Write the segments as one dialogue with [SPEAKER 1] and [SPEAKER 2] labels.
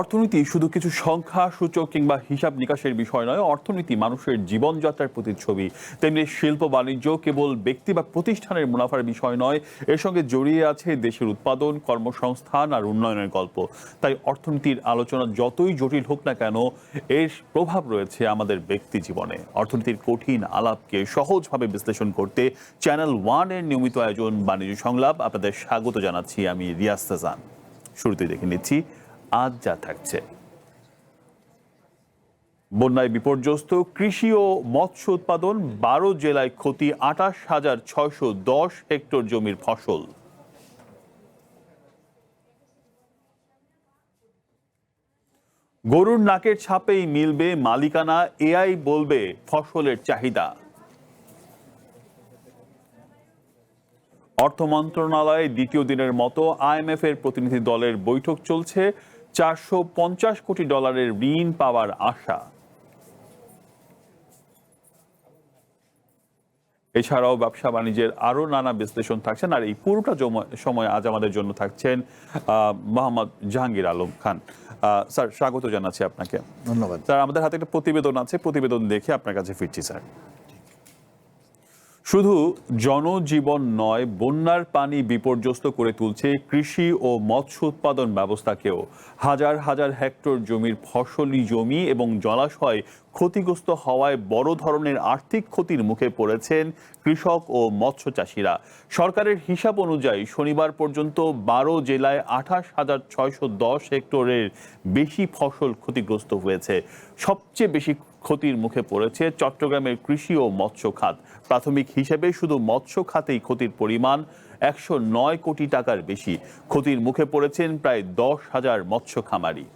[SPEAKER 1] অর্থনীতি শুধু কিছু সংখ্যা সূচক কিংবা হিসাব নিকাশের বিষয় নয়। অর্থনীতি মানুষের জীবনযাত্রার প্রতিচ্ছবি। তেমনি শিল্প বাণিজ্য কেবল ব্যক্তি বা প্রতিষ্ঠানের মুনাফার বিষয় নয়, এর সঙ্গে জড়িয়ে আছে দেশের উৎপাদন, কর্মসংস্থান আর উন্নয়নের গল্প। তাই অর্থনীতির আলোচনা যতই জটিল হোক না কেন, এর প্রভাব রয়েছে আমাদের ব্যক্তি জীবনে। অর্থনীতির কঠিন আলাপকে সহজভাবে বিশ্লেষণ করতে চ্যানেল ওয়ানের নিয়মিত আয়োজন বাণিজ্য সংলাপ আপনাদের স্বাগত জানাচ্ছি। আমি রিয়াজ সাজান। শুরুতেই দেখে নিচ্ছি আজ যা থাকছে। বন্যায় বিপর্যস্ত কৃষি ও মৎস্য উৎপাদন, 12 জেলায় ক্ষতি 28,610 হেক্টর জমির ফসল। গরুর নাকের ছাপেই মিলবে মালিকানা, এআই বলবে ফসলের চাহিদা। অর্থ মন্ত্রণালয়ে দ্বিতীয় দিনের মতো আইএমএফ এর প্রতিনিধি দলের বৈঠক চলছে। 450 কোটি ডলারের ঋণ পাওয়ার আশা। এছাড়াও ব্যবসা বাণিজ্যের আরো নানা বিশ্লেষণ থাকছেন। আর এই পুরোটা সময় আজ আমাদের জন্য থাকছেন মোহাম্মদ জাহাঙ্গীর আলম খান। স্যার, স্বাগত জানাচ্ছি আপনাকে।
[SPEAKER 2] ধন্যবাদ
[SPEAKER 1] স্যার। আমাদের হাতে একটা প্রতিবেদন আছে, প্রতিবেদন দেখে আপনার কাছে ফিরছি স্যার। শুধু জনজীবন নয়, বন্যার পানি বিপর্যস্ত করে তুলছে কৃষি ও মৎস্য উৎপাদন ব্যবস্থাকেও। হাজার হাজার হেক্টর জমির ফসলি জমি এবং জলাশয় ক্ষতিগ্রস্ত হওয়ায় বড় ধরনের আর্থিক ক্ষতির মুখে পড়েছেন কৃষক ও মৎস্য চাষিরা। সরকারের হিসাব অনুযায়ী শনিবার পর্যন্ত 12 জেলায় 28,610 হেক্টরের বেশি ফসল ক্ষতিগ্রস্ত হয়েছে। সবচেয়ে বেশি ক্ষতির মুখে পড়েছে চট্টগ্রামের কৃষি ও মৎস্য খাত। প্রাথমিক হিসেবে শুধু মৎস্য খাতেই ক্ষতির পরিমাণ 109 কোটি টাকার বেশি। ক্ষতির মুখে পড়েছেন প্রায় 10,000 মৎস্য খামারি।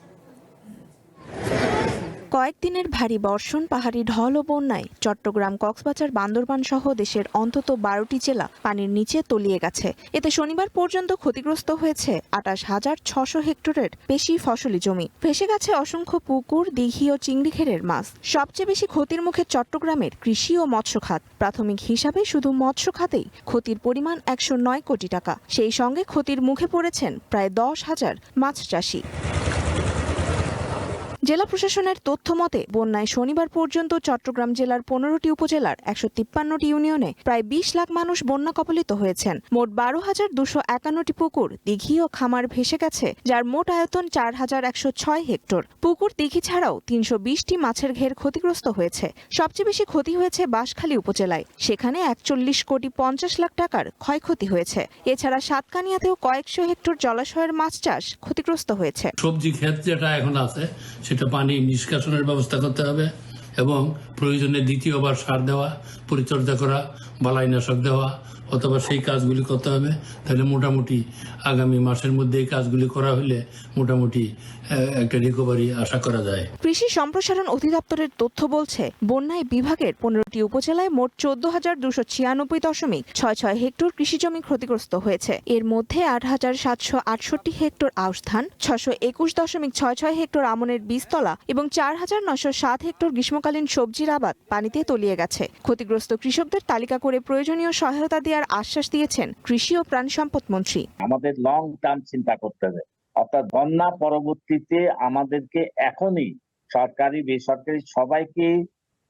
[SPEAKER 3] কয়েকদিনের ভারী বর্ষণ, পাহাড়ি ঢল ও বন্যায় চট্টগ্রাম, কক্সবাজার, বান্দরবান সহ দেশের অন্তত 12টি জেলা পানির নিচে তলিয়ে গেছে। এতে শনিবার পর্যন্ত ক্ষতিগ্রস্ত হয়েছে 28,600 হেক্টরের বেশি ফসলি জমি। ভেসে গেছে অসংখ্য পুকুর, দিঘি ও চিংড়িঘেরের মাছ। সবচেয়ে বেশি ক্ষতির মুখে চট্টগ্রামের কৃষি ও মৎস্য খাত। প্রাথমিক হিসাবে শুধু মৎস্য খাতেই ক্ষতির পরিমাণ 109 কোটি টাকা। সেই সঙ্গে ক্ষতির মুখে পড়েছেন প্রায় 10,000 মাছ চাষি। জেলা প্রশাসনের তথ্য মতে বন্যায় শনিবার পর্যন্ত চট্টগ্রাম জেলার 15টি উপজেলার 153টি ইউনিয়নে প্রায় 20 লাখ মানুষ বন্যা কবলিত হয়েছেন। মোট 12,251টি পুকুর, দিঘি ও খামার ভেসে গেছে, যার মোট আয়তন 4,106 হেক্টর। পুকুর, দিঘি ছাড়াও 320টি মাছের ঘের ক্ষতিগ্রস্ত হয়েছে। সবচেয়ে বেশি ক্ষতি হয়েছে বাঁশখালী উপজেলায়। সেখানে 41 কোটি 50 লাখ টাকার ক্ষয়ক্ষতি হয়েছে। এছাড়া সাতকানিয়াতেও কয়েকশো হেক্টর জলাশয়ের মাছ চাষ ক্ষতিগ্রস্ত হয়েছে।
[SPEAKER 4] সবজি ক্ষেত যেটা এখন আছে সেটা পানি নিষ্কাশনের ব্যবস্থা করতে হবে এবং প্রয়োজনে দ্বিতীয়বার সার দেওয়া, পরিচর্যা করা, বালাইনাশক দেওয়া অথবা সেই কাজগুলি করতে হবে। তাহলে মোটামুটি আগামী মাসের মধ্যে এই কাজগুলি করা হলে মোটামুটি একটা রিকভারি আশা করা যায়।
[SPEAKER 3] কৃষি সম্প্রসারণ অধিদপ্তরের তথ্য বলছে, বন্যায় বিভাগের 15টি উপজেলায় মোট 14,296.66 হেক্টর কৃষিজমি ক্ষতিগ্রস্ত হয়েছে। এর মধ্যে 8,768 হেক্টর আউশ ধান, 621.66 হেক্টর আমনের বীজতলা এবং 4,907 হেক্টর গ্রীষ্মকালীন সবজির আবাদ পানিতে তলিয়ে গেছে। ক্ষতিগ্রস্ত কৃষকদের তালিকা করে প্রয়োজনীয় সহায়তা দেওয়ার আশ্বাস দিয়েছেন কৃষি ও প্রাণী সম্পদ মন্ত্রী।
[SPEAKER 5] আমাদের লং টার্ম চিন্তা করতে হবে, অর্থাৎ বন্যা পরবর্তীতে আমাদেরকে এখনই সরকারি বেসরকারি সবাইকে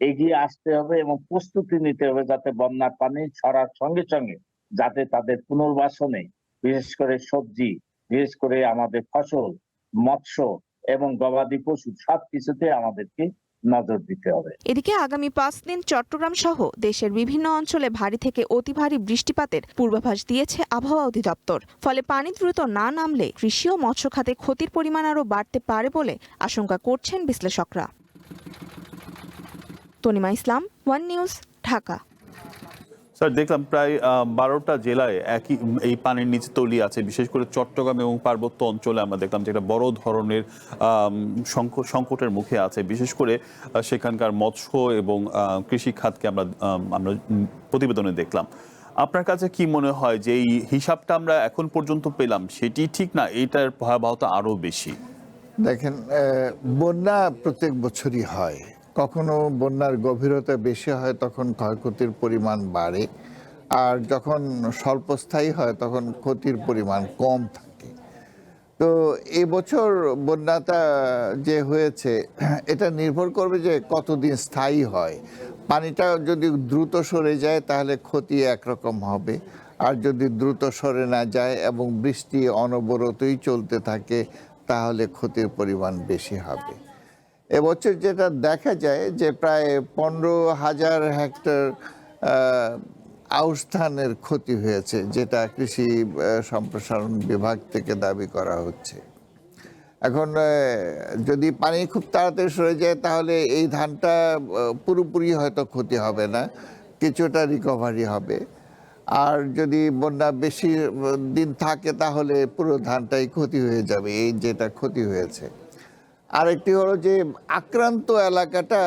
[SPEAKER 5] এগিয়ে আসতে হবে এবং প্রস্তুতি নিতে হবে, যাতে বন্যার পানি ছড়ার সঙ্গে সঙ্গে যাতে তাদের পুনর্বাসনে, বিশেষ করে সবজি, বিশেষ করে আমাদের ফসল, মৎস্য এবং গবাদি পশু সবকিছুতে আমাদেরকে নজর দিতে হবে।
[SPEAKER 3] এদিকে আগামী 5 দিন চট্টগ্রাম সহ দেশের বিভিন্ন অঞ্চলে ভারী থেকে অতি ভারী বৃষ্টিপাতের পূর্বাভাস দিয়েছে আবহাওয়া অধিদপ্তর। ফলে পানি দ্রুত না নামলে কৃষি ও মৎস্য খাতে ক্ষতির পরিমাণ আরও বাড়তে পারে বলে আশঙ্কা করছেন বিশ্লেষকরা। তনিমা ইসলাম, ওয়ান নিউজ, ঢাকা।
[SPEAKER 1] স্যার, দেখলাম প্রায় 12টা জেলায় এই পানির নিচে তলিয়ে আছে। বিশেষ করে চট্টগ্রাম এবং পার্বত্য অঞ্চলে আমরা দেখলাম যে একটা বড় ধরনের সংকটের মুখে আছে। বিশেষ করে সেখানকার মৎস্য এবং কৃষি খাতকে আমরা প্রতিবেদনে দেখলাম। আপনার কাছে কি মনে হয় যে এই হিসাবটা আমরা এখন পর্যন্ত পেলাম সেটি ঠিক না, এইটার ভয়াবহতা আরো বেশি?
[SPEAKER 2] দেখেন, বন্যা প্রত্যেক বছরই হয়। কখনো বন্যার গভীরতা বেশি হয় তখন ক্ষয়ক্ষতির পরিমাণ বাড়ে, আর যখন স্বল্পস্থায়ী হয় তখন ক্ষতির পরিমাণ কম থাকে। তো এবছর বন্যাটা যে হয়েছে এটা নির্ভর করবে যে কতদিন স্থায়ী হয়। পানিটা যদি দ্রুত সরে যায় তাহলে ক্ষতি একরকম হবে, আর যদি দ্রুত সরে না যায় এবং বৃষ্টি অনবরতই চলতে থাকে তাহলে ক্ষতির পরিমাণ বেশি হবে। এবছর যেটা দেখা যায় যে প্রায় 15,000 হেক্টর আউশ ধানের ক্ষতি হয়েছে, যেটা কৃষি সম্প্রসারণ বিভাগ থেকে দাবি করা হচ্ছে। এখন যদি পানি খুব তাড়াতাড়ি সরে যায় তাহলে এই ধানটা পুরোপুরি হয়তো ক্ষতি হবে না, কিছুটা রিকভারি হবে। আর যদি বন্যা বেশি দিন থাকে তাহলে পুরো ধানটাই ক্ষতি হয়ে যাবে, এই যেটা ক্ষতি হয়েছে। আরেকটি হলো যে আক্রান্ত এলাকাটা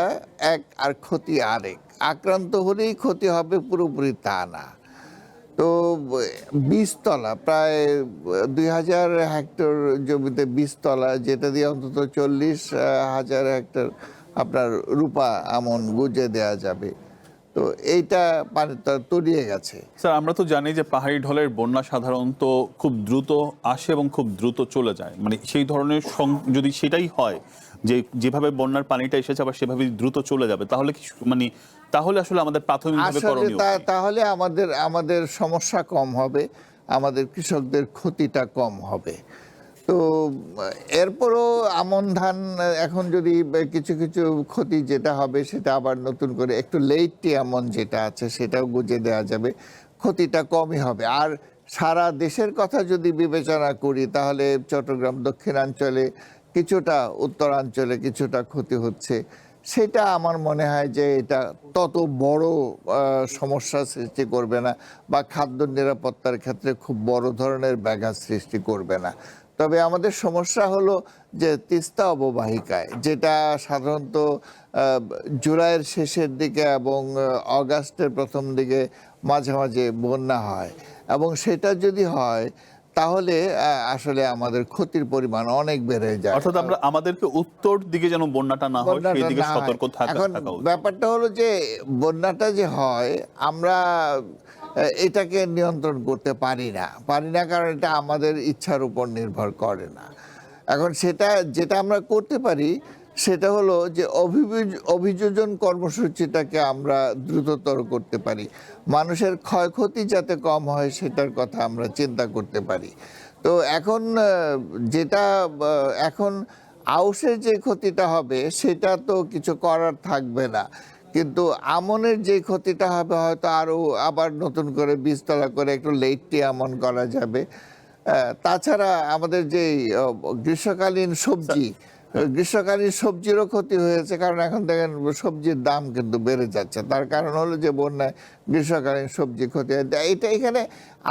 [SPEAKER 2] এক আর ক্ষতি আরেক। আক্রান্ত হলেই ক্ষতি হবে পুরোপুরি তা না। তো বীজতলা প্রায় 2,000 হেক্টর জমিতে বীজতলা, যেটা দিয়ে অন্তত 40,000 হেক্টর আপনার রূপা আমন গুজে দেয়া যাবে। তো এইটা পানিটা তলিয়ে গেছে।
[SPEAKER 1] স্যার, আমরা তো জানি যে পাহাড়ি ঢলের বন্যা সাধারণত খুব দ্রুত আসে এবং খুব দ্রুত চলে যায়, মানে সেই ধরনের যদি সেটাই হয় যে যেভাবে বন্যার পানিটা এসেছে আবার সেভাবে দ্রুত চলে যাবে, তাহলে কি মানে তাহলে আসলে আমাদের প্রাথমিকভাবে করণীয় কি?
[SPEAKER 2] তাহলে আমাদের সমস্যা কম হবে, আমাদের কৃষকদের ক্ষতিটা কম হবে। তো এরপরও আমন ধান এখন যদি কিছু কিছু ক্ষতি যেটা হবে সেটা আবার নতুন করে একটু লেটটি আমন যেটা আছে সেটাও গুজে দেওয়া যাবে, ক্ষতিটা কমই হবে। আর সারা দেশের কথা যদি বিবেচনা করি তাহলে চট্টগ্রাম দক্ষিণাঞ্চলে কিছুটা, উত্তরাঞ্চলে কিছুটা ক্ষতি হচ্ছে, সেটা আমার মনে হয় যে এটা তত বড় সমস্যা সৃষ্টি করবে না বা খাদ্য নিরাপত্তার ক্ষেত্রে খুব বড় ধরনের ব্যাঘাত সৃষ্টি করবে না। তবে আমাদের সমস্যা হলো যে তিস্তা অববাহিকায়, যেটা সাধারণত জুলাইয়ের শেষের দিকে এবং অগাস্টের প্রথম দিকে মাঝে মাঝে বন্যা হয়, এবং সেটা যদি হয় তাহলে আসলে আমাদের ক্ষতির পরিমাণ অনেক বেড়ে যায়।
[SPEAKER 1] অর্থাৎ আমাদেরকে উত্তর দিকে যেন বন্যাটা না হয় সেই দিকে সতর্ক থাকা
[SPEAKER 2] এখন
[SPEAKER 1] উচিত।
[SPEAKER 2] ব্যাপারটা হলো যে বন্যাটা যে হয় আমরা এটাকে নিয়ন্ত্রণ করতে পারি না, কারণ এটা আমাদের ইচ্ছার উপর নির্ভর করে না। এখন যেটা আমরা করতে পারি সেটা হলো যে অভিযোজন কর্মসূচিটাকে আমরা দ্রুততর করতে পারি, মানুষের ক্ষয়ক্ষতি যাতে কম হয় সেটার কথা আমরা চিন্তা করতে পারি। তো এখন আউশের যে ক্ষতিটা হবে সেটা তো কিছু করার থাকবে না, কিন্তু আমনের যে ক্ষতিটা হবে হয়তো আবার নতুন করে বীজতলা করে একটু লেটটি আমন করা যাবে। তাছাড়া আমাদের যে গ্রীষ্মকালীন সবজিরও ক্ষতি হয়েছে, কারণ এখন দেখেন সবজির দাম কিন্তু বেড়ে যাচ্ছে, তার কারণ হলো যে বন্যায় গ্রীষ্মকালীন সবজি ক্ষতি হয়। এখানে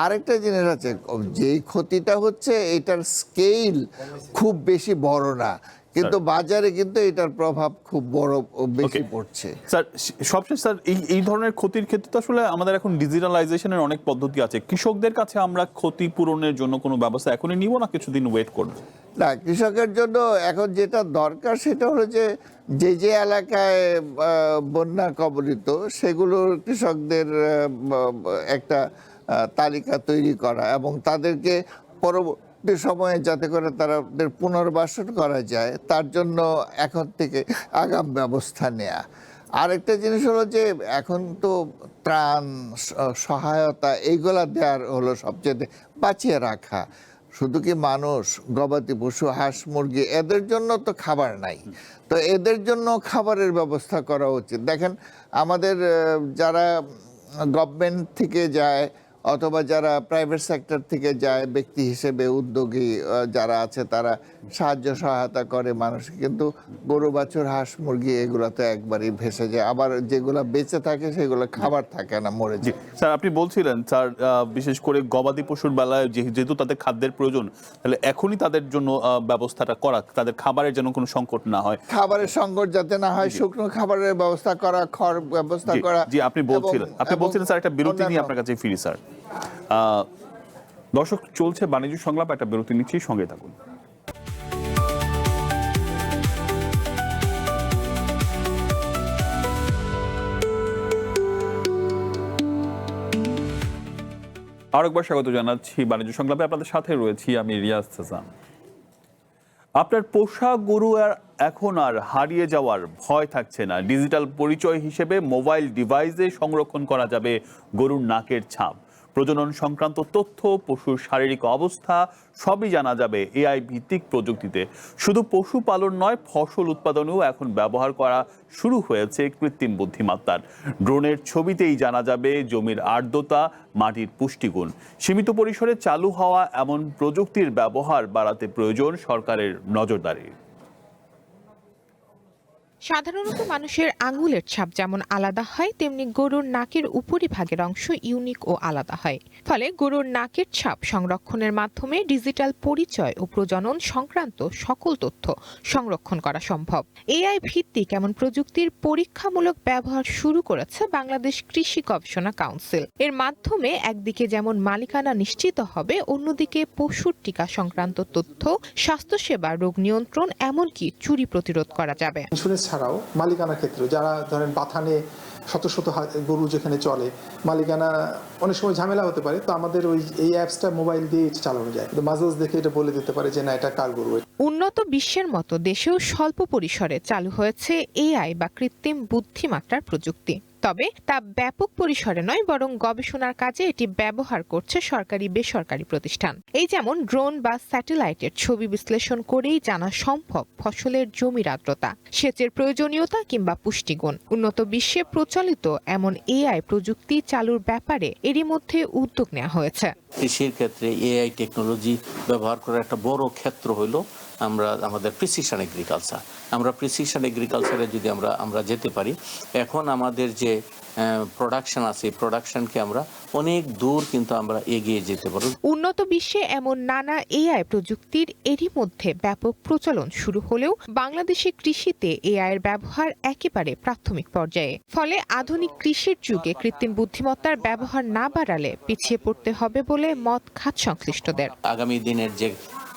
[SPEAKER 2] আরেকটা জিনিস আছে, যেই ক্ষতিটা হচ্ছে এটার স্কেল খুব বেশি বড় না, কিন্তু বাজারে কিন্তু এটার প্রভাব খুব বেশি পড়ছে।
[SPEAKER 1] স্যার, সবশেষ স্যার, এই ধরনের ক্ষতির ক্ষেত্রে তো আসলে আমাদের এখন ডিজিটালাইজেশনের অনেক পদ্ধতি আছে, কৃষকদের কাছে আমরা ক্ষতিপূরণের জন্য কোনো ব্যবস্থা এখনই নিব না কিছুদিন ওয়েট করব?
[SPEAKER 2] না, কৃষকের জন্য এখন যেটা দরকার সেটা হলো যে যে এলাকায় বন্যা কবলিত সেগুলোর কৃষকদের একটা তালিকা তৈরি করা এবং তাদেরকে পরবর্তী সময়ে যাতে করে তাদের পুনর্বাসন করা যায় তার জন্য এখন থেকে আগাম ব্যবস্থা নেওয়া। আরেকটা জিনিস হলো যে এখন তো ত্রাণ সহায়তা এইগুলা দেওয়ার হলো সবচেয়ে বাঁচিয়ে রাখা। শুধু কি মানুষ, গবাদি পশু, হাঁস মুরগি এদের জন্য তো খাবার নাই, তো এদের জন্য খাবারের ব্যবস্থা করা উচিত। দেখেন আমাদের যারা গভর্নমেন্ট থেকে যায় অথবা যারা প্রাইভেট সেক্টর থেকে যায়, ব্যক্তি হিসেবে উদ্যোগী যারা আছে তারা সাহায্য সহায়তা করে মানুষকে, কিন্তু গরু বাছুর হাঁস মুরগি এগুলো তো একবারই ভেসে যায়, আবার যেগুলো বেঁচে থাকে সেগুলো খাবার থাকে না, মরে যায়।
[SPEAKER 1] স্যার, আপনি বলছিলেন স্যার বিশেষ করে গবাদি পশুর বেলায় যেহেতু তাদের খাদ্যের প্রয়োজন, তাহলে এখনই তাদের জন্য ব্যবস্থাটা করা, তাদের খাবারের যেন কোনো সংকট না হয়,
[SPEAKER 2] খাবারের সংকট যাতে না হয়, শুকনো খাবারের ব্যবস্থা করা, খড় ব্যবস্থা করা।
[SPEAKER 1] জি, আপনি বলছিলেন স্যার, একটা বিরতি নিয়ে আপনার কাছে ফিরি স্যার। দর্শক, চলছে বাণিজ্য সংলাপ, একটা বিরতি নিচ্ছি, সঙ্গে থাকুন। আরেকবার স্বাগত জানাচ্ছি বাণিজ্য সংলাপে, আপনাদের সাথে রয়েছি আমি রিয়াজ হাসান। আপনার পোষা গরু এখন আর হারিয়ে যাওয়ার ভয় থাকছে না। ডিজিটাল পরিচয় হিসেবে মোবাইল ডিভাইসে সংরক্ষণ করা যাবে গরুর নাকের ছাপ। প্রজনন সংক্রান্ত তথ্য, পশুর শারীরিক অবস্থা সবই জানা যাবে এআই ভিত্তিক প্রযুক্তিতে। শুধু পশুপালন নয়, ফসল উৎপাদনেও এখন ব্যবহার করা শুরু হয়েছে কৃত্রিম বুদ্ধিমত্তার। ড্রোনের ছবিতেই জানা যাবে জমির আর্দ্রতা, মাটির পুষ্টিগুণ। সীমিত পরিসরে চালু হওয়া এমন প্রযুক্তির ব্যবহার বাড়াতে প্রয়োজন সরকারের নজরদারি।
[SPEAKER 6] সাধারণত মানুষের আঙুলের ছাপ যেমন আলাদা হয়, তেমনি গরুর নাকের উপরিভাগের অংশ ইউনিক ও আলাদা হয়। ফলে গরুর নাকের ছাপ সংরক্ষণের মাধ্যমে ডিজিটাল পরিচয় ও প্রজনন সংক্রান্ত সকল তথ্য সংরক্ষণ করা সম্ভব। এআই ভিত্তিক এমন প্রযুক্তির পরীক্ষামূলক ব্যবহার শুরু করেছে বাংলাদেশ কৃষি গবেষণা কাউন্সিল। এর মাধ্যমে একদিকে যেমন মালিকানা নিশ্চিত হবে, অন্যদিকে পশুর টিকা সংক্রান্ত তথ্য, স্বাস্থ্যসেবা, রোগ নিয়ন্ত্রণ, এমনকি চুরি প্রতিরোধ করা যাবে।
[SPEAKER 7] ছাড়াও মালিকানার ক্ষেত্রে যারা ধরেন বাথানে শত শত গরু যেখানে চলে, মালিকানা অনেক সময় ঝামেলা হতে পারে, তো আমাদের এই অ্যাপসটা মোবাইল দিয়ে চালানো যায়। মাসেলস দেখে এটা বলে দিতে পারে যে না, এটা কার গরু।
[SPEAKER 6] উন্নত বিশ্বের মতো দেশেও স্বল্প পরিসরে চালু হয়েছে এআই বা কৃত্রিম বুদ্ধিমত্তার প্রযুক্তি। তবে তা ব্যাপক পরিসরে নয়, বরং গবেষণার কাজে এটি ব্যবহার করছে সরকারি বেসরকারি প্রতিষ্ঠান। এই যেমন ড্রোন বা স্যাটেলাইটের ছবি বিশ্লেষণ করেই জানা সম্ভব ফসলের জমির আর্দ্রতা, সেচের প্রয়োজনীয়তা কিংবা পুষ্টিগুণ। উন্নত বিশ্বে প্রচলিত এমন এআই প্রযুক্তি চালুর ব্যাপারে এরই মধ্যে উদ্যোগ নেওয়া হয়েছে।
[SPEAKER 8] কৃষির ক্ষেত্রে এআই টেকনোলজি ব্যবহার করার একটা বড় ক্ষেত্র হলো আমাদের প্রিসিশন এগ্রিকালচার। আমরা প্রিসিশন এগ্রিকালচারে যদি আমরা যেতে পারি, এখন আমাদের যে প্রোডাকশন আছে, প্রোডাকশনকে আমরা অনেক দূর কিন্তু আমরা এগিয়ে যেতে পারব।
[SPEAKER 6] উন্নত বিশ্বে এমন নানা এআই প্রযুক্তির এরই মধ্যে ব্যাপক প্রচলন শুরু হলেও বাংলাদেশে কৃষিতে এআই এর ব্যবহার একেবারে প্রাথমিক পর্যায়ে। ফলে আধুনিক কৃষির যুগে কৃত্রিম বুদ্ধিমত্তার ব্যবহার না বাড়ালে পিছিয়ে পড়তে হবে বলে মত খাত সংশ্লিষ্টদের।
[SPEAKER 8] আগামী দিনের যে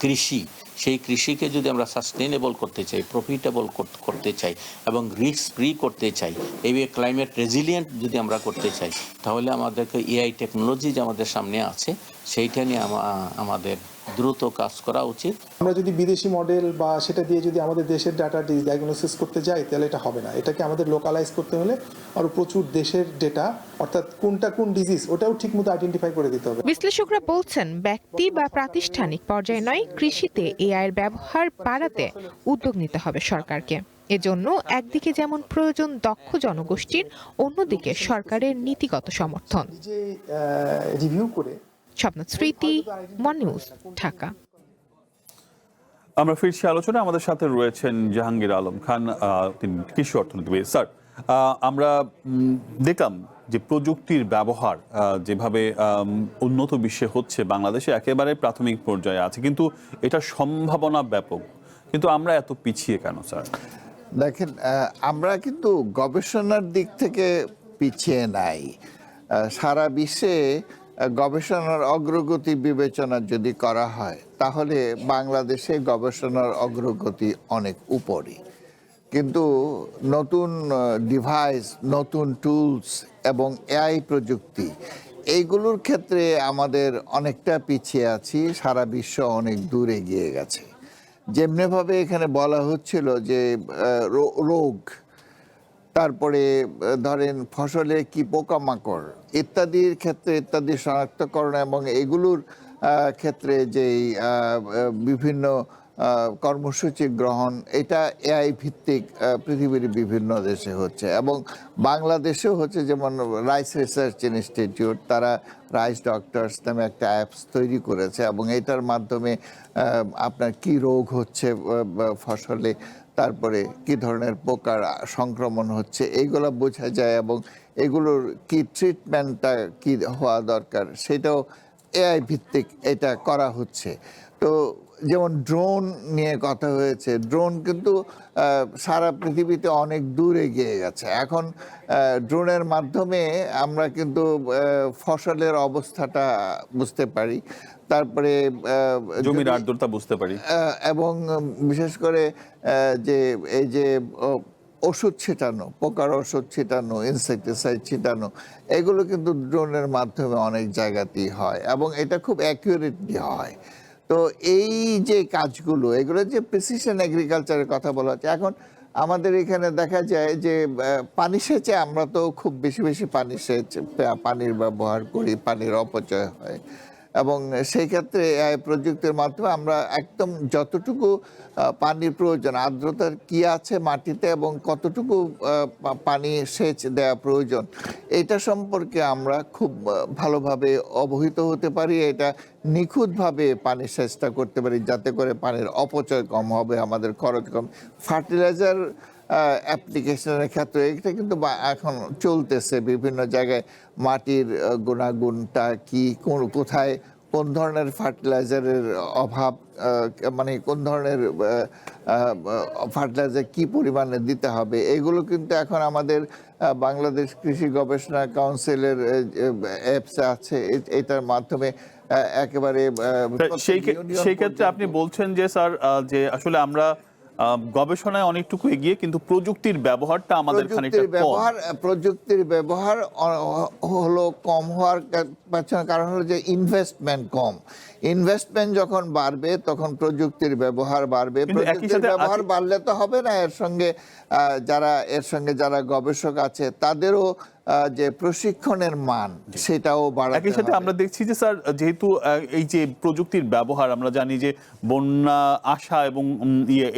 [SPEAKER 8] কৃষি, সেই কৃষিকে যদি আমরা সাস্টেনেবল করতে চাই, প্রফিটেবল করতে চাই এবং রিস্ক ফ্রি করতে চাই, এই ক্লাইমেট রেজিলিয়েন্ট যদি আমরা করতে চাই, তাহলে আমাদেরকে এআই টেকনোলজি যে আমাদের সামনে আছে সেইটা নিয়ে আমাদের দ্রুত কাজ করা উচিত।
[SPEAKER 7] আমরা যদি বিদেশি মডেল বা সেটা দিয়ে যদি আমাদের দেশের ডাটা ডায়াগনোসিস করতে যাই, তাহলে এটা হবে না। এটাকে আমাদের লোকালাইজ করতে হলে আরো প্রচুর দেশের ডেটা, অর্থাৎ কোনটা কোন ডিজিজ, ওটাও ঠিকমতো আইডেন্টিফাই করে দিতে হবে।
[SPEAKER 6] বিশ্লেষকরা বলছেন, ব্যক্তি বা প্রাতিষ্ঠানিক পর্যায়ে নয়, কৃষিতে এআই এর ব্যবহার বাড়াতে উদ্যোগ নিতে হবে সরকারকে। এজন্য একদিকে যেমন প্রয়োজন দক্ষ জনগোষ্ঠীর, অন্যদিকে সরকারের নীতিগত সমর্থন।
[SPEAKER 7] রিভিউ করে
[SPEAKER 6] স্বপ্ন স্মৃতি, ওয়ান নিউজ, ঢাকা।
[SPEAKER 1] আমরা ফিরছি আলোচনা। আমাদের সাথে রয়েছেন জাহাঙ্গীর আলম খান, তিনি কৃষি অর্থনীতিবিদ। স্যার, আমরা দেখলাম যে প্রযুক্তির ব্যবহার যেভাবে উন্নত বিশ্বে হচ্ছে, বাংলাদেশে একেবারে প্রাথমিক পর্যায়ে আছে, কিন্তু এটা সম্ভাবনা ব্যাপক। কিন্তু আমরা এত পিছিয়ে কেন স্যার?
[SPEAKER 2] দেখেন, আমরা কিন্তু গবেষণার দিক থেকে পিছিয়ে নাই। সারা বিশ্বে গবেষণার অগ্রগতি বিবেচনা যদি করা হয়, তাহলে বাংলাদেশে গবেষণার অগ্রগতি অনেক উপরে। কিন্তু নতুন ডিভাইস, নতুন টুলস এবং এআই প্রযুক্তি, এইগুলোর ক্ষেত্রে আমাদের অনেকটা পিছিয়ে আছি। সারা বিশ্ব অনেক দূর এগিয়ে গেছে। যেমনিভাবে এখানে বলা হচ্ছিল যে রোগ, তারপরে ধরেন ফসলে কি পোকামাকড় ইত্যাদির ক্ষেত্রে ইত্যাদি শনাক্তকরণ এবং এগুলোর ক্ষেত্রে যেই বিভিন্ন কর্মসূচি গ্রহণ, এটা এআই ভিত্তিক পৃথিবীর বিভিন্ন দেশে হচ্ছে এবং বাংলাদেশেও হচ্ছে। যেমন রাইস রিসার্চ ইনস্টিটিউট, তারা রাইস ডক্টরস নামে একটা অ্যাপস তৈরি করেছে এবং এটার মাধ্যমে আপনার কি রোগ হচ্ছে ফসলে, তারপরে কি ধরনের পোকার সংক্রমণ হচ্ছে, এইগুলো বোঝা যায় এবং এগুলোর কি ট্রিটমেন্টটা কি হওয়া দরকার, সেটাও এআই ভিত্তিক এটা করা হচ্ছে। তো যেমন ড্রোন নিয়ে কথা হয়েছে, ড্রোন কিন্তু সারা পৃথিবীতে অনেক দূর এগিয়ে গেছে। এখন ড্রোনের মাধ্যমে আমরা কিন্তু ফসলের অবস্থাটা বুঝতে পারি, তারপরে
[SPEAKER 1] জমির আর্দ্রতা বুঝতে পারি,
[SPEAKER 2] এবং বিশেষ করে যে এই যে ওষুধ ছিটানো, পোকার ওষুধ ছিটানো, ইনসেকটিসাইড ছিটানো, এগুলো কিন্তু ড্রোনের মাধ্যমে অনেক জায়গাতেই হয় এবং এটা খুব অ্যাকুরেটলি হয়। তো এই যে কাজগুলো, এগুলো যে প্রিসিশন এগ্রিকালচারের কথা বলা হচ্ছে, এখন আমাদের এখানে দেখা যায় যে পানি সেচে আমরা তো খুব বেশি বেশি পানির ব্যবহার করি, পানির অপচয় হয়, এবং সেই ক্ষেত্রে এআই প্রযুক্তির মাধ্যমে আমরা একদম যতটুকু পানির প্রয়োজন, আর্দ্রতার কি আছে মাটিতে এবং কতটুকু পানি সেচ দেওয়া প্রয়োজন, এটা সম্পর্কে আমরা খুব ভালোভাবে অবহিত হতে পারি। এটা নিখুঁতভাবে পানি সেচটা করতে পারি, যাতে করে পানির অপচয় কম হবে, আমাদের খরচ কম। ফার্টিলাইজার অ্যাপ্লিকেশনের ক্ষেত্রে এটা কিন্তু এখন চলতেছে বিভিন্ন জায়গায়, মাটির গুণাগুণটা কি, কোথায় কোন ধরনের ফার্টিলাইজারের অভাব, মানে কোন ধরনের ফার্টিলাইজার কি পরিমাণে দিতে হবে, এগুলো কিন্তু এখন আমাদের বাংলাদেশ কৃষি গবেষণা কাউন্সিলের অ্যাপস আছে, এটার মাধ্যমে একেবারে
[SPEAKER 1] সেই ক্ষেত্রে আপনি বলছেন যে স্যার যে আসলে আমরা গবেষণায় অনেকটুকু এগিয়ে, কিন্তু প্রযুক্তির ব্যবহারটা আমাদের খানিকটা কম।
[SPEAKER 2] প্রযুক্তির ব্যবহার হলো কম হওয়ার পেছনে কারণ হলো যে ইনভেস্টমেন্ট কম। ইনভেস্টমেন্ট যখন বাড়বে তখন প্রযুক্তির ব্যবহার বাড়বে। প্রযুক্তির ব্যবহার বাড়লে তো হবে না, এর সঙ্গে যারা গবেষক আছে তাদেরও যে প্রশিক্ষণের মান সেটাও বাড়াতে হবে।
[SPEAKER 1] একই সাথে আমরা দেখছি যে স্যার, যেহেতু এই যে প্রযুক্তির ব্যবহার, আমরা জানি যে বন্যা আসা এবং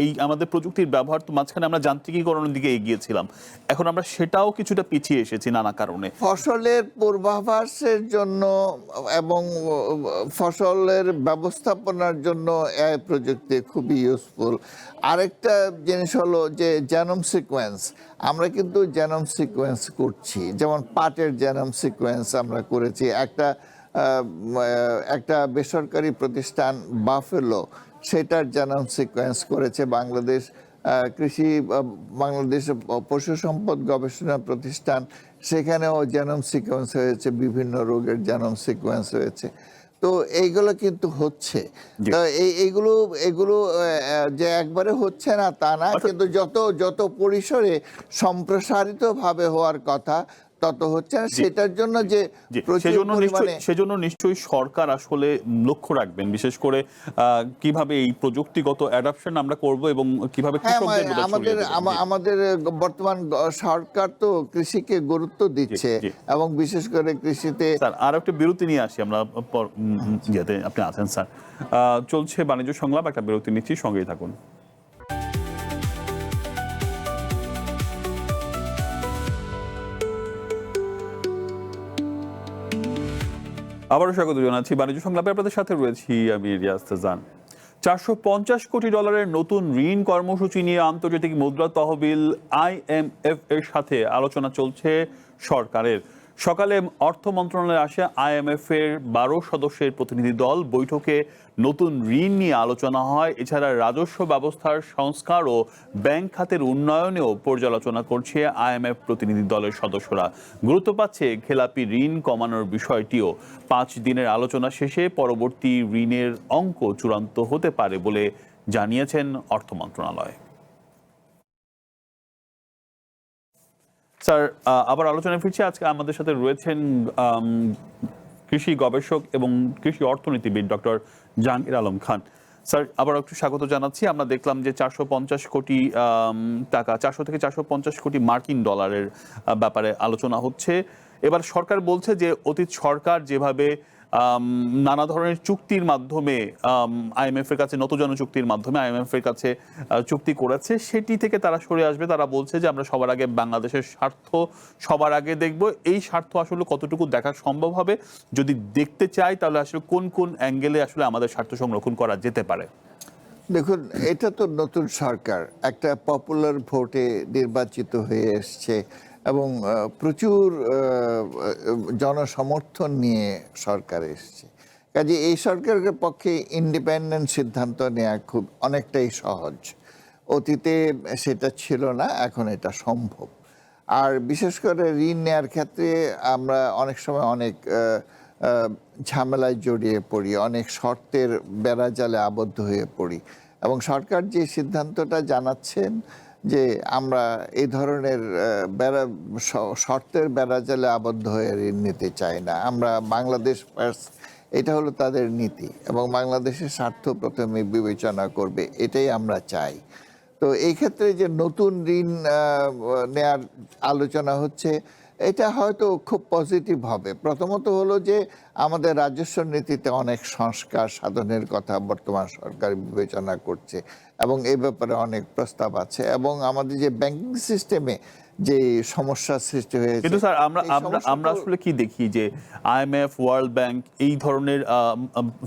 [SPEAKER 1] এই আমাদের প্রযুক্তির ব্যবহার তো মাঝখানে আমরা যান্ত্রিকীকরণের দিকে এগিয়েছিলাম, এখন আমরা সেটাও কিছুটা পিছিয়ে এসেছি নানা কারণে।
[SPEAKER 2] ফসলের পূর্বাভাসের জন্য এবং ফসলের ব্যবস্থাপনার জন্য এই প্রযুক্তি খুবই ইউজফুল। আরেকটা জিনিস হলো যে জেনোম সিকোয়েন্স, আমরা কিন্তু জেনোম সিকোয়েন্স করছি, যেমন পাটের জেনোম সিকোয়েন্স আমরা করেছি। একটা বেসরকারি প্রতিষ্ঠান বাফেলো সেটার জেনোম সিকোয়েন্স করেছে বাংলাদেশ পশু সম্পদ গবেষণা প্রতিষ্ঠান, সেখানেও জেনোম সিকোয়েন্স হয়েছে, বিভিন্ন রোগের জেনোম সিকোয়েন্স হয়েছে। তো এইগুলো কিন্তু হচ্ছে, তো এইগুলো যে একবারে হচ্ছে না তা না, কিন্তু যত পরিসরে সম্প্রসারিত ভাবে হওয়ার কথা তত হচ্ছে না। সেটার জন্য যে
[SPEAKER 1] সেজন্য নিশ্চয়ই সরকার আসলে লক্ষ্য রাখবেন, বিশেষ করে কিভাবে এই প্রযুক্তিগত অ্যাডাপশন আমরা করব এবং কিভাবে
[SPEAKER 2] আমাদের বর্তমান সরকার তো কৃষিকে গুরুত্ব দিচ্ছে এবং বিশেষ করে কৃষিতে।
[SPEAKER 1] স্যার আর একটা বিরতি নিয়ে আসি আমরা, আপনি আছেন স্যার, চলছে বাণিজ্য সংলাপ, একটা বিরতি নিচ্ছি, সঙ্গেই থাকুন। আবারও স্বাগত জানাচ্ছি বাণিজ্য সংলাপে, আপনাদের সাথে রয়েছি আমি রিয়াজ তাজান। 450 কোটি ডলারের নতুন ঋণ কর্মসূচি নিয়ে আন্তর্জাতিক মুদ্রা তহবিল IMF এর সাথে আলোচনা চলছে সরকারের। সকালে অর্থ মন্ত্রণালয়ে আসে IMF এর 12 সদস্যের প্রতিনিধি দল। বৈঠকে নতুন ঋণ নিয়ে আলোচনা হয়। এছাড়া রাজস্ব ব্যবস্থার সংস্কার ও ব্যাংক খাতের উন্নয়নেও পর্যালোচনা করছে IMF প্রতিনিধি দলের সদস্যরা। গুরুত্ব পাচ্ছে খেলাপি ঋণ কমানোর বিষয়টিও। 5 দিনের আলোচনা শেষে পরবর্তী ঋণের অঙ্ক চূড়ান্ত হতে পারে বলে জানিয়েছেন অর্থ মন্ত্রণালয়। স্যার আবার আলোচনায় ফিরছি। আজকে আমাদের সাথে রয়েছেন কৃষি গবেষক এবং কৃষি অর্থনীতিবিদ ডক্টর জাহাঙ্গীর আলম খান। স্যার আবার একটু স্বাগত জানাচ্ছি। আমরা দেখলাম যে 450 কোটি টাকা, 400 থেকে 450 কোটি মার্কিন ডলারের ব্যাপারে আলোচনা হচ্ছে। এবার সরকার বলছে যে অতীত সরকার যেভাবে নানা ধরনের চুক্তির মাধ্যমে IMF এর কাছে, নতজন চুক্তির মাধ্যমে IMF এর কাছে চুক্তি করেছে, সেটি থেকে তারা সরে আসবে। তারা বলছে যে আমরা সবার আগে বাংলাদেশের স্বার্থ সবার আগে দেখব। এই স্বার্থ আসলে কতটুকু দেখা সম্ভব হবে? যদি দেখতে চাই তাহলে আসলে কোন কোন অ্যাঙ্গেলে আসলে আমাদের স্বার্থ সংরক্ষণ করা যেতে পারে?
[SPEAKER 2] দেখুন, এটা তো নতুন সরকার, একটা পপুলার ভোটে নির্বাচিত হয়ে এসছে এবং প্রচুর জনসমর্থন নিয়ে সরকার এসছে। কাজে এই সরকারের পক্ষে ইন্ডিপেন্ডেন্ট সিদ্ধান্ত নেওয়া অনেকটাই সহজ। অতীতে সেটা ছিল না, এখন এটা সম্ভব। আর বিশেষ করে ঋণ নেওয়ার ক্ষেত্রে আমরা অনেক সময় অনেক ঝামেলায় জড়িয়ে পড়ি, অনেক শর্তের বেড়াজালে আবদ্ধ হয়ে পড়ি, এবং সরকার যে সিদ্ধান্তটা জানাচ্ছেন যে আমরা এই ধরনের শর্তের বেড়াজালে আবদ্ধ হয়ে ঋণ নিতে চাই না, আমরা বাংলাদেশ এটা হলো তাদের নীতি এবং বাংলাদেশের স্বার্থ প্রথমে বিবেচনা করবে, এটাই আমরা চাই। তো এই ক্ষেত্রে যে নতুন ঋণ নেয়ার আলোচনা হচ্ছে, এটা হয়তো খুব পজিটিভ হবে। প্রথমত হলো যে আমাদের রাজস্ব নীতিতে অনেক সংস্কার সাধনের কথা বর্তমান সরকার বিবেচনা করছে এবং এই ব্যাপারে অনেক প্রস্তাব আছে, এবং আমাদের যে ব্যাংকিং সিস্টেমে যে সমস্যার সৃষ্টি হয়েছে,
[SPEAKER 1] কিন্তু স্যার আমরা আসলে কি দেখি যে IMF, ওয়ার্ল্ড ব্যাংক এই ধরনের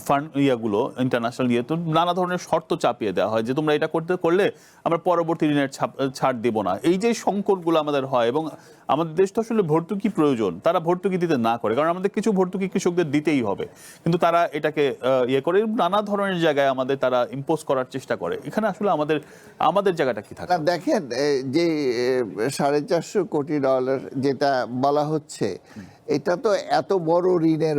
[SPEAKER 1] ফান্ড ইয়াগুলো, ইন্টারন্যাশনাল ইয়ে, তো নানা ধরনের শর্ত চাপিয়ে দেওয়া হয় যে তোমরা এটা করলে আমরা পরবর্তী ঋণের ছাড় দেব না। এই যে সংকটগুলো আমাদের হয়, এবং আমাদের দেশ তো আসলে ভর্তুকি প্রয়োজন, তারা ভর্তুকি দিতে না করে, কারণ আমাদের কিছু ভর্তুকি কৃষকদের দিতেই হবে, কিন্তু তারা এটাকে ইয়ে করে নানা ধরনের জায়গায় আমাদের তারা ইম্পোজ করার চেষ্টা করে। এখানে আসলে আমাদের জায়গাটা কি থাকে?
[SPEAKER 2] দেখেন, যে $450 কোটি যেটা বলা হচ্ছে, এটা তো এত বড় ঋণের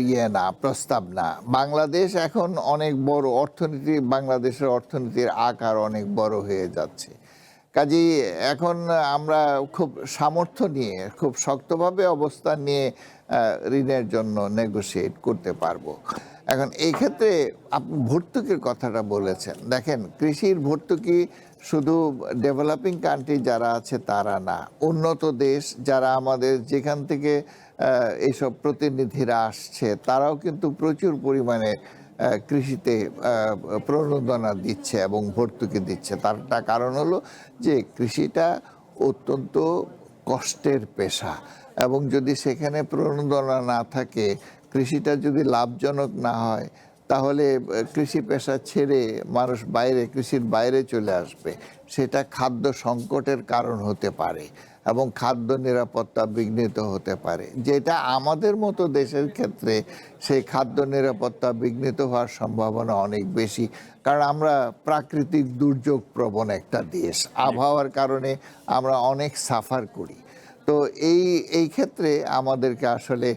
[SPEAKER 2] ইয়ে না, প্রস্তাব না। বাংলাদেশ এখন অনেক বড় অর্থনীতি, বাংলাদেশের অর্থনীতির আকার অনেক বড় হয়ে যাচ্ছে। কাজেই এখন আমরা খুব সামর্থ্য নিয়ে, খুব শক্তভাবে অবস্থান নিয়ে ঋণের জন্য নেগোশিয়েট করতে পারবো। এখন এই ক্ষেত্রে আপনি ভর্তুকির কথাটা বলেছেন, দেখেন কৃষির ভর্তুকি শুধু ডেভেলপিং কান্ট্রি যারা আছে তারা না, উন্নত দেশ যারা আমাদের যেখান থেকে এইসব প্রতিনিধিরা আসছে, তারাও কিন্তু প্রচুর পরিমাণে কৃষিতে প্রণোদনা দিচ্ছে এবং ভর্তুকি দিচ্ছে। তার কারণ হলো যে কৃষিটা অত্যন্ত কষ্টের পেশা, এবং যদি সেখানে প্রণোদনা না থাকে, কৃষিটা যদি লাভজনক না হয়, তাহলে কৃষি পেশা ছেড়ে মানুষ কৃষির বাইরে চলে আসবে। সেটা খাদ্য সংকটের কারণ হতে পারে এবং খাদ্য নিরাপত্তা বিঘ্নিত হতে পারে, যেটা আমাদের মতো দেশের ক্ষেত্রে সেই খাদ্য নিরাপত্তা বিঘ্নিত হওয়ার সম্ভাবনা অনেক বেশি, কারণ আমরা প্রাকৃতিক দুর্যোগ প্রবণ একটা দেশ, আবহাওয়ার কারণে আমরা অনেক সাফার করি। তো এই ক্ষেত্রে আমাদেরকে আসলে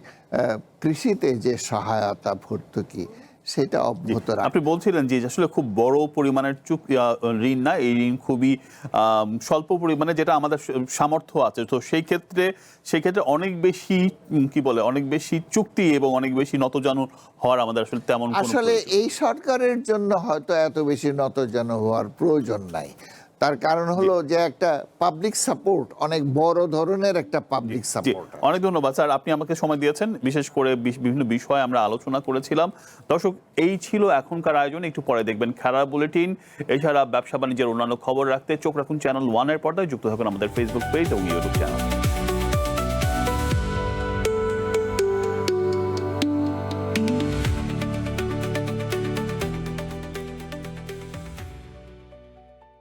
[SPEAKER 2] কৃষিতে যে সহায়তা ভর্তুকি, সেটা অব্যাহত রাখা।
[SPEAKER 1] আপনি বলছিলেন যে আসলে খুব বড় পরিমাণের ঋণ না, এই ঋণ খুবই স্বল্প পরিমাণে, যেটা আমাদের সামর্থ্য আছে। তো সেই ক্ষেত্রে অনেক বেশি অনেক বেশি চুক্তি এবং অনেক বেশি নতজানু হওয়ার আমাদের আসলে তেমন
[SPEAKER 2] আসলে এই সরকারের জন্য হয়তো এত বেশি নতজানু হওয়ার প্রয়োজন নাই। তার কারণ হলো যে একটা পাবলিক সাপোর্ট, অনেক বড় ধরনের একটা পাবলিক সাপোর্ট।
[SPEAKER 1] অনেক ধন্যবাদ স্যার, আপনি আমাকে সময় দিয়েছেন, বিশেষ করে বিভিন্ন বিষয়ে আমরা আলোচনা করেছিলাম। দর্শক, এই ছিল এখনকার আয়োজন। একটু পরে দেখবেন খেলার বুলেটিন। এছাড়া ব্যবসা বাণিজ্যের অন্যান্য খবর রাখতে চোখ রাখুন চ্যানেল 1 এর পর্দায়, যুক্ত থাকুন আমাদের ফেসবুক পেজ এবং ইউটিউব চ্যানেল।